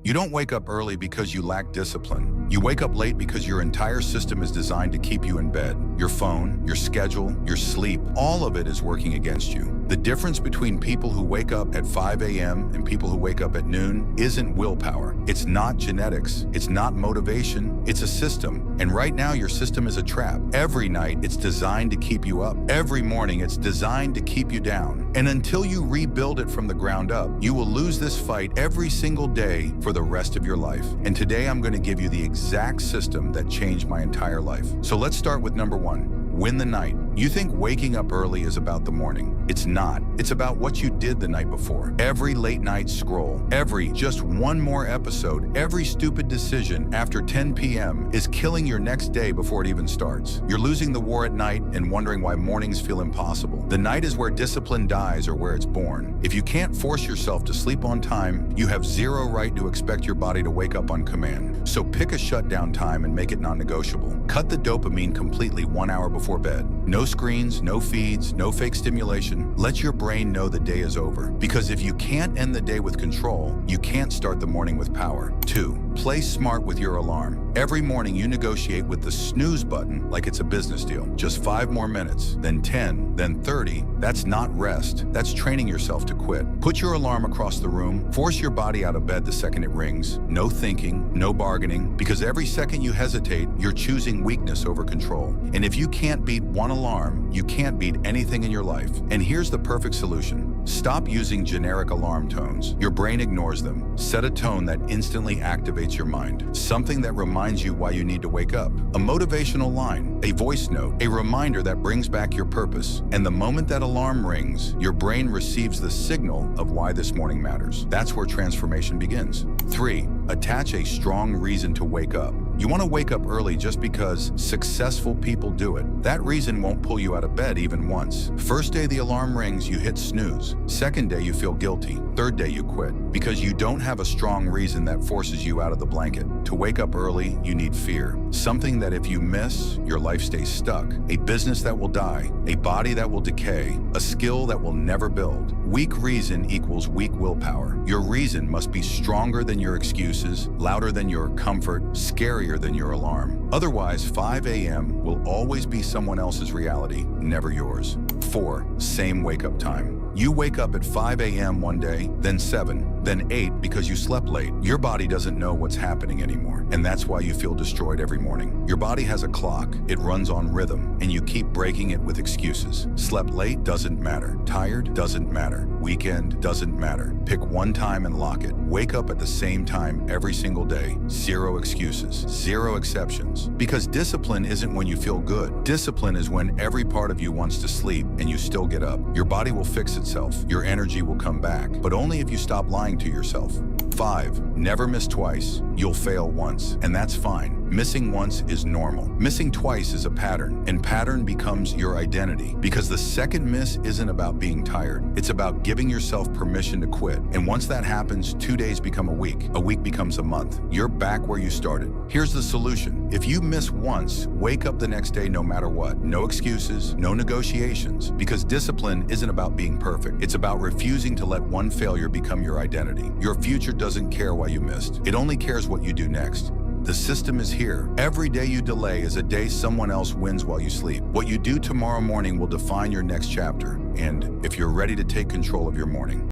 You don't wake up early because you lack discipline. You wake up late because your entire system is designed to keep you in bed. Your phone, your schedule, your sleep, all of it is working against you. The difference between people who wake up at 5 a.m. and people who wake up at noon isn't willpower. It's not genetics. It's not motivation. It's a system. And right now your system is a trap. Every night it's designed to keep you up. Every morning it's designed to keep you down. And until you rebuild it from the ground up, you will lose this fight every single day for the rest of your life. And today I'm going to give you the exact system that changed my entire life. So let's start with number 1. Win the night. You think waking up early is about the morning. It's not. It's about what you did the night before. Every late night scroll, every just one more episode, every stupid decision after 10 p.m. is killing your next day before it even starts. You're losing the war at night and wondering why mornings feel impossible. The night is where discipline dies or where it's born. If you can't force yourself to sleep on time, you have zero right to expect your body to wake up on command. So pick a shutdown time and make it non-negotiable. Cut the dopamine completely 1 hour before bed. No screens, no feeds, no fake stimulation. Let your brain know the day is over. Because if you can't end the day with control, you can't start the morning with power. 2. Play smart with your alarm. Every morning you negotiate with the snooze button like it's a business deal. Just 5 more minutes, then 10, then 30. That's not rest. That's training yourself to quit. Put your alarm across the room. Force your body out of bed the second it rings. No thinking, no bargaining, because every second you hesitate, you're choosing weakness over control. And if you can't beat one alarm, you can't beat anything in your life. And here's the perfect solution. Stop using generic alarm tones. Your brain ignores them. Set a tone that instantly activates your mind. Something that reminds you why you need to wake up. A motivational line, a voice note, a reminder that brings back your purpose. And the moment that alarm rings, your brain receives the signal of why this morning matters. That's where transformation begins. 3. Attach a strong reason to wake up. You want to wake up early just because successful people do it. That reason won't pull you out of bed even once. First day the alarm rings, you hit snooze. Second day you feel guilty. Third day you quit. Because you don't have a strong reason that forces you out of the blanket. To wake up early, you need fear. Something that if you miss, your life stays stuck. A business that will die. A body that will decay. A skill that will never build. Weak reason equals weak willpower. Your reason must be stronger than your excuses, louder than your comfort, scarier than your alarm. Otherwise, 5 a.m. will always be someone else's reality, never yours. 4. Same wake-up time. You wake up at 5 a.m. one day, then 7, then 8 because you slept late. Your body doesn't know what's happening anymore, and that's why you feel destroyed every morning. Your body has a clock. It runs on rhythm, and you keep breaking it with excuses. Slept late doesn't matter. Tired doesn't matter. Weekend doesn't matter. Pick one time and lock it. Wake up at the same time every single day. Zero excuses. Zero exceptions. Because discipline isn't when you feel good. Discipline is when every part of you wants to sleep and you still get up. Your body will fix itself. Your energy will come back, but only if you stop lying to yourself. 5. Never miss twice. You'll fail once, and that's fine. Missing once is normal. Missing twice is a pattern, and pattern becomes your identity. Because the second miss isn't about being tired. It's about giving yourself permission to quit. And once that happens, 2 days become a week becomes a month. You're back where you started. Here's the solution. If you miss once, wake up the next day no matter what. No excuses, no negotiations. Because discipline isn't about being perfect. It's about refusing to let one failure become your identity. Your future doesn't care why you missed. It only cares what you do next. The system is here. Every day you delay is a day someone else wins while you sleep. What you do tomorrow morning will define your next chapter. And if you're ready to take control of your morning,